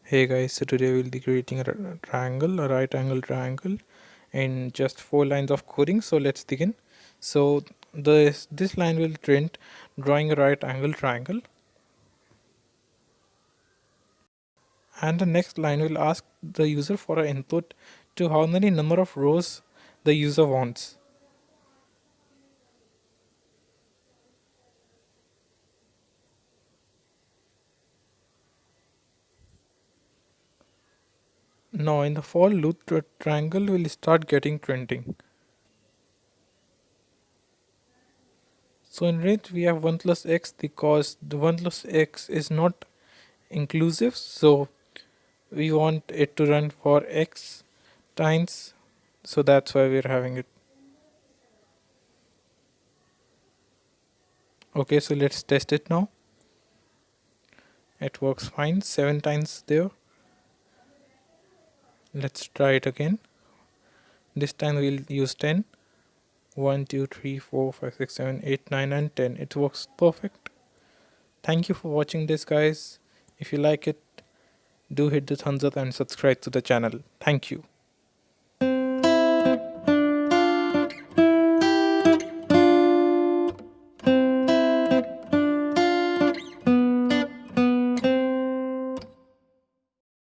Hey guys, so today we'll be creating a right angle triangle in just 4 lines of coding. So let's begin. So this line will print drawing a right angle triangle, and the next line will ask the user for an input to how many number of rows the user wants. Now in the for loop, the triangle will start getting printing. So in range we have 1 plus x because the 1 plus x is not inclusive, so we want it to run for x times, so that's why we're having it. Okay, so let's test it now. It works fine, 7 times there. Let's try it again. This time we'll use 10. 1 2 3 4 5 6 7 8 9 and 10. It works perfect. Thank you for watching this, guys. If you like it, do hit the thumbs up and subscribe to the channel. Thank you.